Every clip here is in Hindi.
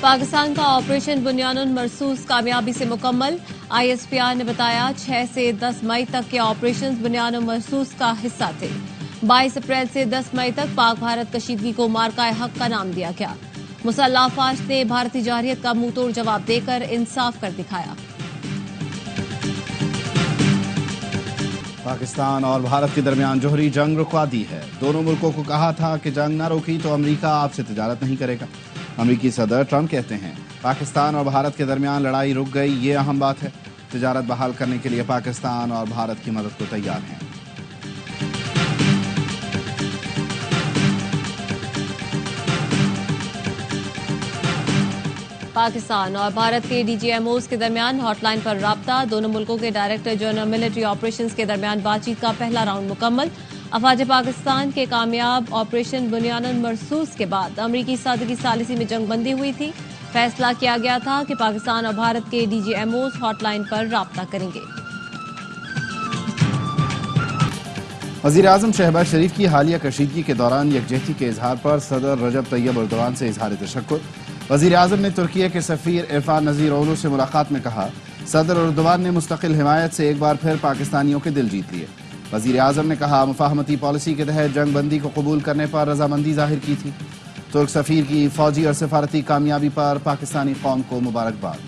पाकिस्तान का ऑपरेशन बुनियानुन मरसूस कामयाबी से मुकम्मल। ISPR ने बताया 6 से 10 मई तक के ऑपरेशन बुनियानुन मरसूस का हिस्सा थे। 22 अप्रैल से 10 मई तक पाक भारत कशीदगी को मार्का हक का नाम दिया गया। मुसल्लह अफवाज ने भारतीय जारहियत का मुंह तोड़ जवाब देकर इंसाफ कर दिखाया। पाकिस्तान और भारत के दरमियान जोहरी जंग रुकवा दी है। दोनों मुल्कों को कहा था कि जंग न रोकी तो अमेरिका आपसे तिजारत नहीं करेगा। अमेरिकी सदर ट्रंप कहते हैं पाकिस्तान और भारत के दरमियान लड़ाई रुक गई, ये अहम बात है। तिजारत बहाल करने के लिए पाकिस्तान और भारत की मदद को तैयार हैं। पाकिस्तान और भारत के DGMOs के दरमियान हॉटलाइन पर राब्ता। दोनों मुल्कों के डायरेक्टर जनरल मिलिट्री ऑपरेशंस के दरमियान बातचीत का पहला राउंड मुकम्मल। अफवाज पाकिस्तान के कामयाब ऑपरेशन बुनियानुन मरसूस के बाद अमरीकी सदर की सालिसी में जंगबंदी हुई थी। फैसला किया गया था कि पाकिस्तान और भारत के DGMOs हॉटलाइन पर राब्ता करेंगे। वज़ीर आज़म शहबाज शरीफ की हालिया कशीदगी के दौरान यकजहती के इजहार पर सदर रजब तैयब एर्दोगान से इजहार तशक्कुर। वज़ीर आज़म ने तुर्की के सफ़ीर इरफान नज़ीर ओलू से मुलाकात में कहा सदर एर्दोगान ने मुस्तकिल हिमायत से एक बार फिर पाकिस्तानियों के दिल जीत लिए। वज़ीर आज़म ने कहा मुफाहमती पॉलिसी के तहत जंग बंदी को कबूल करने पर रजामंदी जाहिर की थी। तुर्क सफ़ीर की फौजी और सफारती कामयाबी पर पाकिस्तानी कौम को मुबारकबाद।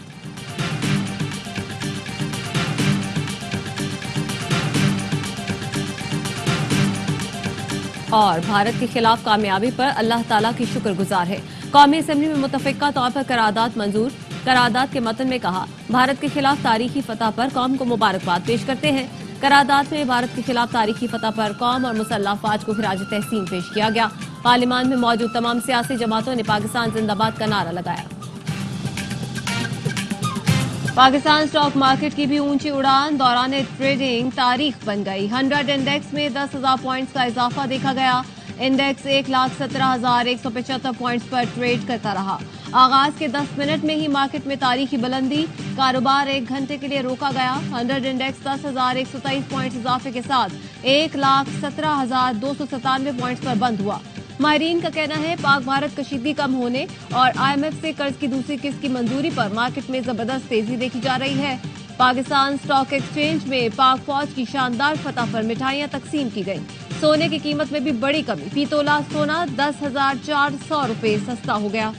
और भारत के खिलाफ कामयाबी पर अल्लाह ताला की शुक्रगुजार है। कौमी असेंबली में मुतफ़िक़ा तौर पर करारदाद मंजूर। करारदाद के मतन में कहा भारत के खिलाफ तारीखी फतह पर कौम को मुबारकबाद पेश करते हैं। करारदाद में भारत के खिलाफ तारीखी फतह पर कौम और मुसल्लह अफवाज को खिराज तहसीन पेश किया गया। पार्लियामान में मौजूद तमाम सियासी जमातों ने पाकिस्तान जिंदाबाद का नारा लगाया। पाकिस्तान स्टॉक मार्केट की भी ऊंची उड़ान दौरान ट्रेडिंग तारीख बन गई। 100 इंडेक्स में 10,000 पॉइंट्स का इजाफा देखा गया। इंडेक्स 1,17,175 पॉइंट्स पर ट्रेड करता रहा। आगाज के 10 मिनट में ही मार्केट में तारीखी बुलंदी। कारोबार 1 घंटे के लिए रोका गया। 100 इंडेक्स 10,123 पॉइंट्स इजाफे के साथ 1,17,297 पॉइंट्स पर बंद हुआ। माहिरीन का कहना है पाक भारत कशीदगी कम होने और IMF से कर्ज की दूसरी किस्त की मंजूरी पर मार्केट में जबरदस्त तेजी देखी जा रही है। पाकिस्तान स्टॉक एक्सचेंज में पाक फौज की शानदार फतह पर मिठाइयां तकसीम की गईं। सोने की कीमत में भी बड़ी कमी। फी तोला सोना 10,400 रुपए सस्ता हो गया।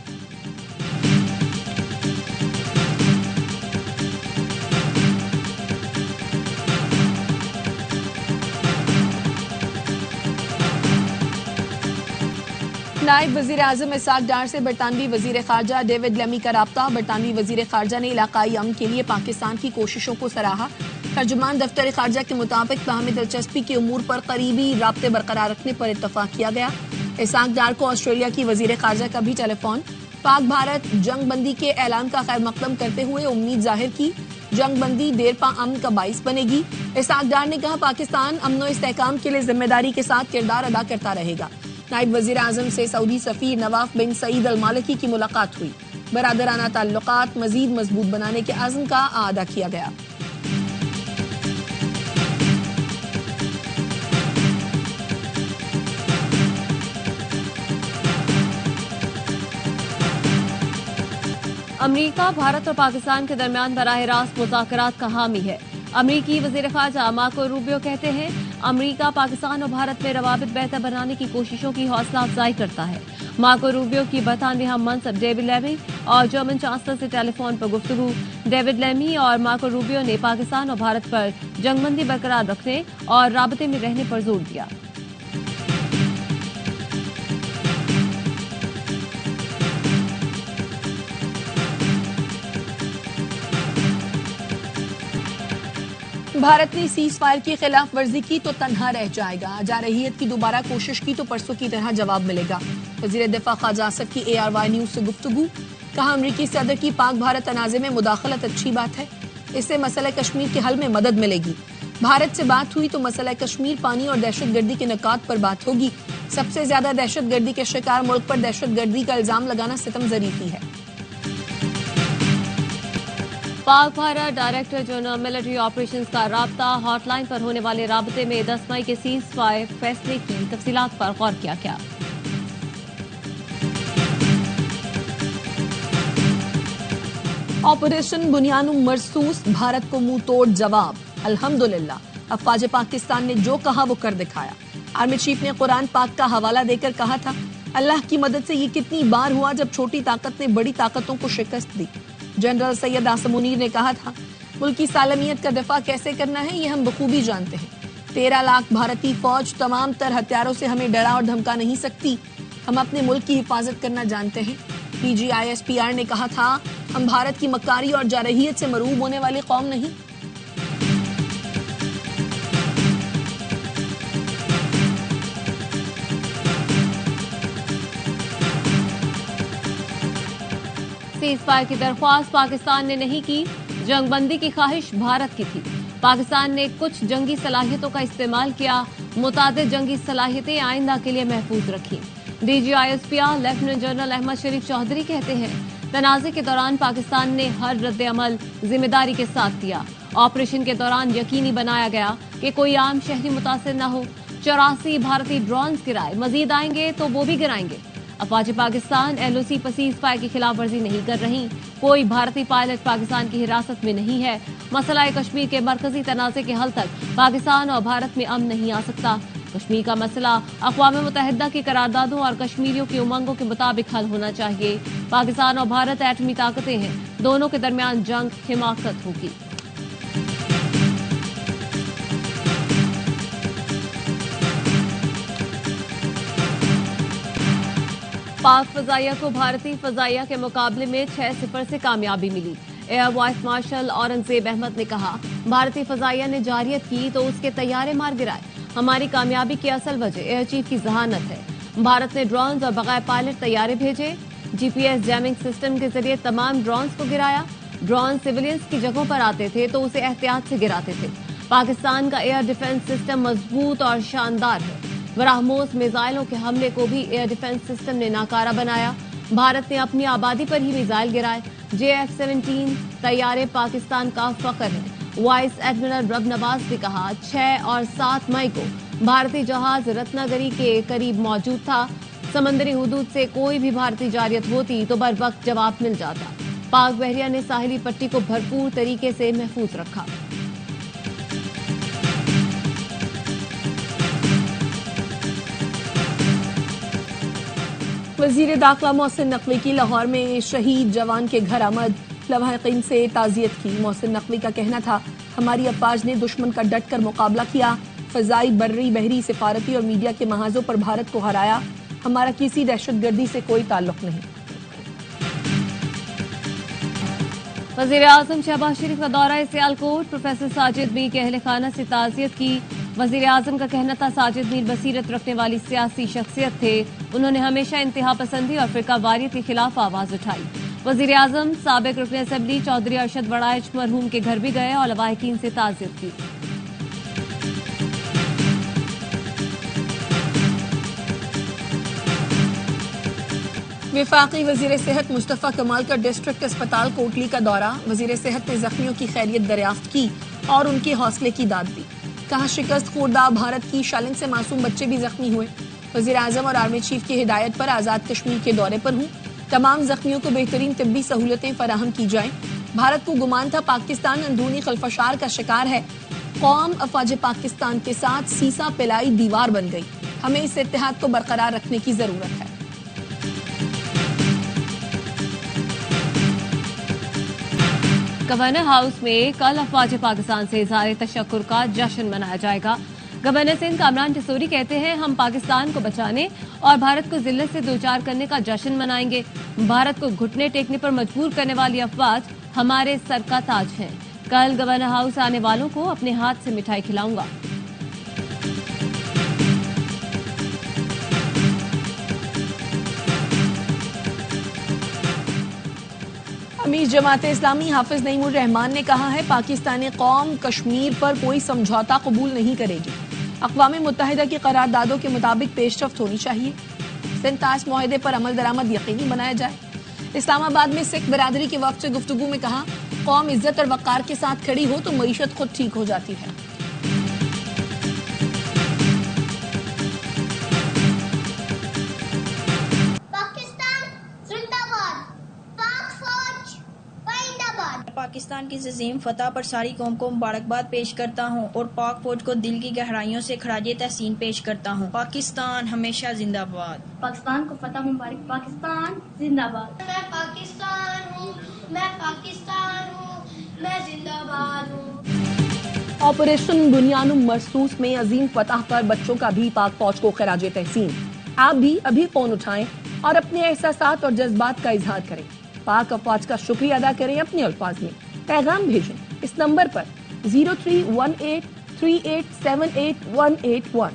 नायब वजीर आजम इसाक डार से बरतानवी वजीर खारजा डेविड लेमी का राब्ता। बरतानवी वजीर खारजा ने इलाकाई अमन के लिए पाकिस्तान की कोशिशों को सराहा। तर्जुमान दफ्तर खारजा के मुताबिक बाहमी दिलचस्पी के उमूर पर करीबी राब्ते बरकरार रखने पर इत्तफाक किया गया। इसाक डार को ऑस्ट्रेलिया की वजीर खारजा का भी टेलीफोन। पाक भारत जंग बंदी के ऐलान का खैर मकदम करते हुए उम्मीद जाहिर की जंग बंदी देरपा अमन का बाइस बनेगी। इसाक डार ने कहा पाकिस्तान अमन व इस्तेहकाम के लिए जिम्मेदारी के साथ किरदार अदा करता रहेगा। नायब वजीर आजम से सऊदी सफीर नवाफ बिन सईद अल मालिकी की मुलाकात हुई। बरादराना ताल्लुकात मजीद मजबूत बनाने के आज़म का आदा किया गया। अमरीका भारत और पाकिस्तान के दरमियान बराह रास्त मुज़ाकरात का हामी है। अमरीकी वज़ीर ख़ारजा मार्को रूबियो कहते हैं अमरीका पाकिस्तान और भारत में रवाबित बेहतर बनाने की कोशिशों की हौसला अफजाई करता है। मार्को रूबियो की बरतानवी हम मनसब डेविड लेमी और जर्मन चांसलर से टेलीफोन पर गुफ्तगू। डेविड लेमी और मार्को रूबियो ने पाकिस्तान और भारत पर जंगबंदी बरकरार रखने और राबते में रहने पर जोर दिया। भारत ने सीज फायर की खिलाफ वर्जी की तो तन्हा रह जाएगा। जारहियत की दोबारा कोशिश की तो परसों की तरह जवाब मिलेगा। वजीर दिफा ख्वाजा आसद की ARY न्यूज से गुफ्तगू। कहा अमरीकी सदर की पाक भारत तनाज़े में मुदाखलत अच्छी बात है, इससे मसला कश्मीर के हल में मदद मिलेगी। भारत से बात हुई तो मसला कश्मीर, पानी और दहशतगर्दी के निकात पर बात होगी। सबसे ज्यादा दहशतगर्दी के शिकार मुल्क पर दहशतगर्दी का इल्जाम लगाना सितम ज़रीफी है। Pak Bharat director general military operations का राब्ता। हॉटलाइन पर होने वाले राब्ते में 10 मई के सीज फायर फैसले की तफसीलात पर गौर किया गया। ऑपरेशन बुनियान मरसूस, भारत को मुंह तोड़ जवाब। अल्हम्दुलिल्लाह, अफवाज पाकिस्तान ने जो कहा वो कर दिखाया। आर्मी चीफ ने कुरान पाक का हवाला देकर कहा था, अल्लाह की मदद से ये कितनी बार हुआ जब छोटी ताकत ने बड़ी ताकतों को शिकस्त दी। जनरल सैयद आसम मुनीर ने कहा था, मुल्क की सालमियत का दफा कैसे करना है ये हम बखूबी जानते हैं। 13 लाख भारतीय फौज तमाम तर हथियारों से हमें डरा और धमका नहीं सकती। हम अपने मुल्क की हिफाजत करना जानते हैं। PGISPR ने कहा था, हम भारत की मक्कारी और जारहियत से मरूब होने वाली कौम नहीं। सीज़फायर की दरख्वास्त पाकिस्तान ने नहीं की, जंगबंदी की ख्वाहिश भारत की थी। पाकिस्तान ने कुछ जंगी सलाहियतों का इस्तेमाल किया, मुतादिद जंगी सलाहियतें आइंदा के लिए महफूज रखी। DGISPR लेफ्टिनेंट जनरल अहमद शरीफ चौधरी कहते हैं, तनाज़े के दौरान पाकिस्तान ने हर रद्द अमल जिम्मेदारी के साथ दिया। ऑपरेशन के दौरान यकीनी बनाया गया कि कोई आम शहरी मुतासिर न हो। 84 भारतीय ड्रोन गिराए, मजीद आएंगे तो वो भी गिराएंगे। अफवाज पाकिस्तान LOC पर सीज़फायर की खिलाफ वर्जी नहीं कर रही। कोई भारतीय पायलट पाकिस्तान की हिरासत में नहीं है। मसला कश्मीर के मरकजी तनाज़े के हल तक पाकिस्तान और भारत में अमन नहीं आ सकता। कश्मीर का मसला अक़वाम मुत्तहिदा की करारदादों और कश्मीरियों की उमंगों के मुताबिक हल होना चाहिए। पाकिस्तान और भारत एटमी ताकतें हैं, दोनों के दरमियान जंग हिमाकत होगी। पाक फजाइया को भारतीय फजाइया के मुकाबले में 6-0 से कामयाबी मिली। Air vice marshal Aurangzeb Ahmed ने कहा, भारतीय फजाइया ने जारियत की तो उसके तैयारे मार गिराए। हमारी कामयाबी की असल वजह एयर चीफ की जहानत है। भारत ने ड्रोन्स और बगैर पायलट तैयारे भेजे। GPS जैमिंग सिस्टम के जरिए तमाम ड्रोन्स को गिराया। ड्रोन सिविलियंस की जगहों पर आते थे तो उसे एहतियात से गिराते थे। पाकिस्तान का एयर डिफेंस सिस्टम मजबूत और शानदार है। ब्राह्मोस मिसाइलों के हमले को भी एयर डिफेंस सिस्टम ने नाकारा बनाया। भारत ने अपनी आबादी पर ही मिसाइल गिराए। JF-17 तैयारे पाकिस्तान का फख्र है। वाइस एडमिरल रब नवाज ने कहा, 6 और 7 मई को भारतीय जहाज रत्नागिरी के करीब मौजूद था। समंदरी हुदूद से कोई भी भारतीय जारियत होती तो बर वक्त जवाब मिल जाता। पाक बहरिया ने साहिली पट्टी को भरपूर तरीके से महफूज रखा। वजीर दाखिला मोहसिन नकवी की लाहौर में शहीद जवान के घर आमद, लवाहिकीन से ताज़ियत की। मोहसिन नकवी का कहना था, हमारी अफवाज ने दुश्मन का डट कर मुकाबला किया। फजाई, बर्री, बहरी, सिफारती और मीडिया के महाजों पर भारत को हराया। हमारा किसी दहशतगर्दी से कोई ताल्लुक नहीं। वज़ीर आज़म शहबाज शरीफ का दौरा सियालकोट, प्रोफेसर साजिद मीर के अहले खाना से ताज़ियत की। वज़ीर आज़म का कहना था, साजिद मीर बसीरत रखने वाली सियासी शख्सियत थे। उन्होंने हमेशा इंतहा पसंदी और फिरका वारियत के खिलाफ आवाज उठाई। वज़ीर आज़म साबिक रुकन असेंबली चौधरी अरशद वड़ाइच मरहूम के घर भी गए और लवाहिकीन से ताज़ियत की। वफाकी वजीर सेहत मुस्तफ़ा कमाल का डिस्ट्रिक्ट अस्पताल कोटली का दौरा। वजीर सेहत ने जख्मियों की खैरियत दरियाफ्त की और उनके हौसले की दाद दी। कहा, शिकस्त खुर्दा भारत की शालिन से मासूम बच्चे भी जख्मी हुए। वजीर आजम और आर्मी चीफ की हिदायत पर आज़ाद कश्मीर के दौरे पर हूँ। तमाम जख्मियों को बेहतरीन तिब्बी सहूलतें फराहम की जाएं। भारत को गुमान था पाकिस्तान अंदरूनी खलफशार का शिकार है। कौम अफवाज पाकिस्तान के साथ सीसा पिलाई दीवार बन गई। हमें इस इत्तेहाद को बरकरार रखने की जरूरत है। गवर्नर हाउस में कल अफवाज पाकिस्तान से इज़हार तशक्कुर का जश्न मनाया जाएगा। गवर्नर सिंध कामरान जसूरी कहते हैं, हम पाकिस्तान को बचाने और भारत को जिल्लत से दो चार करने का जश्न मनाएंगे। भारत को घुटने टेकने पर मजबूर करने वाली अफवाज हमारे सर का ताज हैं। कल गवर्नर हाउस आने वालों को अपने हाथ से मिठाई खिलाऊंगा। अमीर जमात इस्लामी हाफिज नईमुर रहमान ने कहा है, पाकिस्तानी कौम कश्मीर पर कोई समझौता कबूल नहीं करेगी। अक़वाम मुत्तहिदा की करारदादों के मुताबिक पेशरफ्त होनी चाहिए। सिंतास मुआहदे पर अमल दरामद यकीनी बनाया जाए। इस्लामाबाद में सिख बरादरी के वक्त से गुफ्तगू में कहा, कौम इज्जत और वक़ार के साथ खड़ी हो तो मईशत खुद ठीक हो जाती है। पाकिस्तान जिंदाबाद, पाक फौज जिंदाबाद। पाकिस्तान की अजीम फतह पर सारी कौम को मुबारकबाद पेश करता हूँ और पाक फौज को दिल की गहराइयों से खराजे तहसीन पेश करता हूँ। पाकिस्तान हमेशा जिंदाबाद। पाकिस्तान को फतह मुबारक। पाकिस्तान जिंदाबाद। मैं पाकिस्तान हूँ, मैं पाकिस्तान हूँ, मैं जिंदाबाद हूँ। ऑपरेशन बुनियानुम मरसूस में अजीम फतह पर बच्चों का भी पाक फौज को खराजे तहसीन। आप भी अभी फोन उठाएं और अपने एहसासात और जज्बात का इजहार करें। पाक अफवाज का शुक्रिया अदा करें अपने अल्फाज में। पैगाम भेजें इस नंबर पर 031838781181।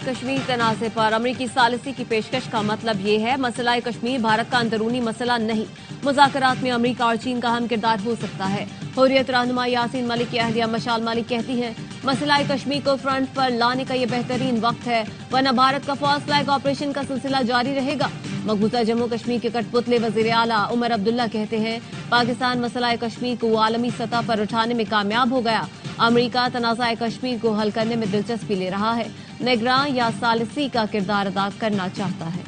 कश्मीर तनाज़े पर अमरीकी सालिसी की पेशकश का मतलब ये है मसला कश्मीर भारत का अंदरूनी मसला नहीं। मुज़ाकरात में अमरीका और चीन का अहम किरदार हो सकता है। हुर्रियत रहनुमा यासीन मलिक की अहलिया मशाल मलिक कहती हैं मसला कश्मीर को फ्रंट पर लाने का ये बेहतरीन वक्त है, वरना भारत का फर्स्ट फ्लैग ऑपरेशन का सिलसिला जारी रहेगा। मकबूजा जम्मू कश्मीर के कठपुतले वजीर आला उमर अब्दुल्ला कहते हैं पाकिस्तान मसला कश्मीर को आलमी सतह पर उठाने में कामयाब हो गया। अमरीका तनाज़ा कश्मीर को हल करने में दिलचस्पी ले रहा है, निगरान या सालिसी का किरदार अदा करना चाहता है।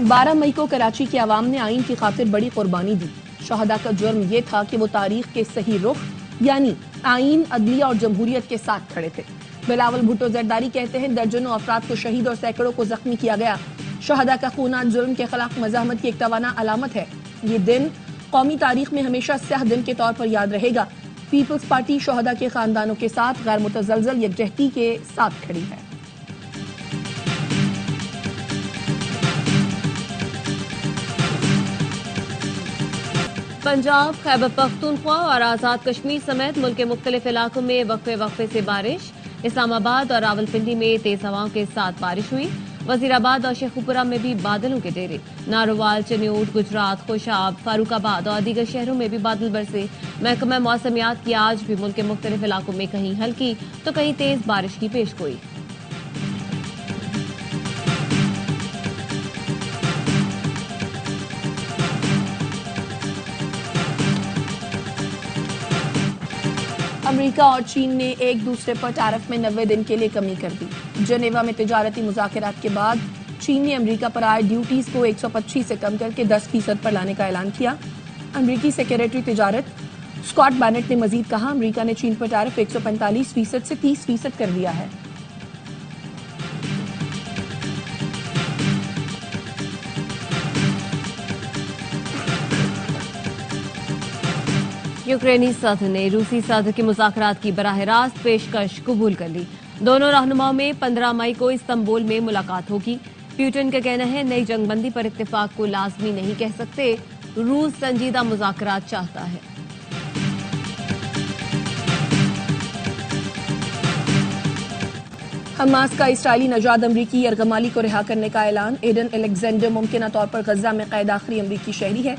बारह मई को कराची के अवाम ने आइन की खातिर बड़ी कुर्बानी दी। शहदा का जुर्म यह था कि वो तारीख के सही रुख यानी आइन, अदलिया और जमहूरियत के साथ खड़े थे। बिलावल भुट्टो जरदारी कहते हैं दर्जनों अफराद को शहीद और सैकड़ों को जख्मी किया गया। शहदा का खून आज जुर्म के खिलाफ मज़ाहमत की एक तवाना अलामत है। ये दिन कौमी तारीख में हमेशा स्याह दिन के तौर पर याद रहेगा। पीपल्स पार्टी शहदा के खानदानों के साथ गैर मुतज़लज़ल यकजहती के साथ खड़ी है। पंजाब, खैबर पख्तूनख्वा और आजाद कश्मीर समेत मुल्क के मुख्तलिफ इलाकों में वक्फे वक्फे से बारिश। इस्लामाबाद और रावलपिंडी में तेज हवाओं के साथ बारिश हुई। वजीराबाद और शेखुपुरा में भी बादलों के डेरे। नारोवाल, चन्योट, गुजरात, खुशाब, फारूकाबाद और दीगर शहरों में भी बादल बरसे। महकमा मौसमियात की आज भी मुल्क के मुख्तलिफ इलाकों में कहीं हल्की तो कहीं तेज बारिश की पेशगोई। अमेरिका और चीन ने एक दूसरे पर टैरिफ में 90 दिन के लिए कमी कर दी। जेनेवा में तिजारती मुज़ाकरात के बाद चीन ने अमेरिका पर आए ड्यूटीज को 125 से कम करके 10% पर लाने का ऐलान किया। अमेरिकी सेक्रेटरी तिजारत स्कॉट बैनेट ने मजीद कहा अमेरिका ने चीन पर टैरिफ 145% से 30% कर दिया है। यूक्रेनी सदर ने रूसी सदर के मुज़ाकरात की बराह रास्त पेशकश कबूल कर ली। दोनों रहनुमाओं में 15 मई को इस्तांबुल में मुलाकात होगी। प्यूटन का कहना है नई जंगबंदी पर इत्तेफाक को लाजमी नहीं कह सकते, रूस संजीदा मुज़ाकरात चाहता है। हमास का इस्राएली नजाद अमरीकी यरगमाली को रिहा करने का ऐलान। एडन एलेक्जेंडर मुमकिन तौर पर गजा में कैद आखिरी अमरीकी शहरी है।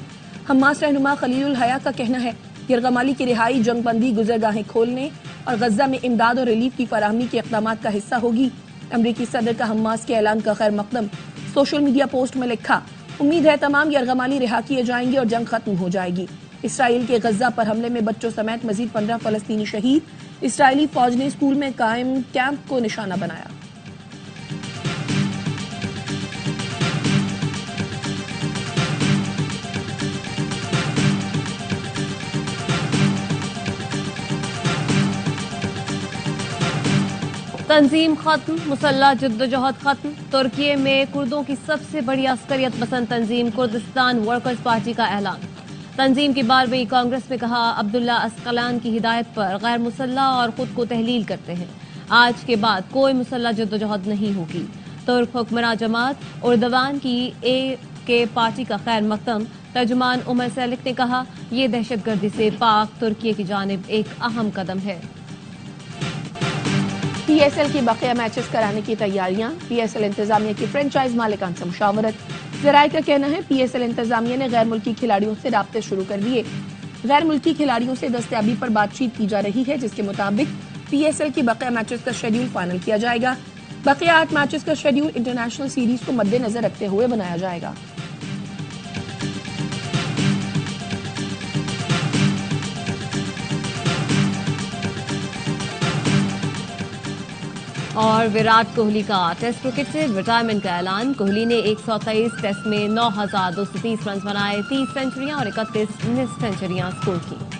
हमास रहनुमा खलीलुल हया का कहना है यरगमाली की रिहाई जंगबंदी गुजरगाहें खोलने और गजा में इमदाद और रिलीफ की फराहमी के इक़दाम का हिस्सा होगी। अमरीकी सदर का हमास के ऐलान का खैर मकदम। सोशल मीडिया पोस्ट में लिखा उम्मीद है तमाम यरगमाली रिहा किए जाएंगे और जंग खत्म हो जाएगी। इसराइल के गजा पर हमले में बच्चों समेत मजीद 15 फलस्तीनी शहीद। इसराइली फौज ने स्कूल में कायम कैंप को निशाना बनाया। तंजीम खत्म, मुसल्ला जद्दोजहद खत्म। तुर्की में कुर्दों की सबसे बड़ी अस्करियत पसंद तंजीम कुर्दिस्तान वर्कर्स पार्टी का ऐलान। तंजीम की 12वीं कांग्रेस में कहा अब्दुल्ला अस्कलान की हिदायत पर गैर मुसल्ला और खुद को तहलील करते हैं। आज के बाद कोई मुसल्ला जद्दोजहद नहीं होगी। तुर्क हुक्मरान जमात उर्दवान की ए के पार्टी का खैर मकदम। तर्जुमान उमर सैलिक ने कहा यह दहशतगर्दी से पाक तुर्की की जानिब एक अहम कदम है। PSL की बकिया मैचेस कराने की तैयारियां। PSL इंतजामिया की फ्रेंचाइज मालिकान से मुशावरत। जराये का कहना है PSL इंतजामिया ने गैर मुल्की खिलाड़ियों से राब्ते शुरू कर दिए। गैर मुल्की खिलाड़ियों से दस्तयाबी पर बातचीत की जा रही है, जिसके मुताबिक PSL की बकिया मैचेस का शेड्यूल फाइनल किया जाएगा। बकिया 8 मैचेस का शेड्यूल इंटरनेशनल सीरीज को मद्देनजर रखते हुए बनाया जाएगा। और विराट कोहली का टेस्ट क्रिकेट से रिटायरमेंट का ऐलान। कोहली ने 123 टेस्ट में 9,230 रन बनाए, 30 सेंचुरियां और 31 मिस सेंचुरियां स्कोर की।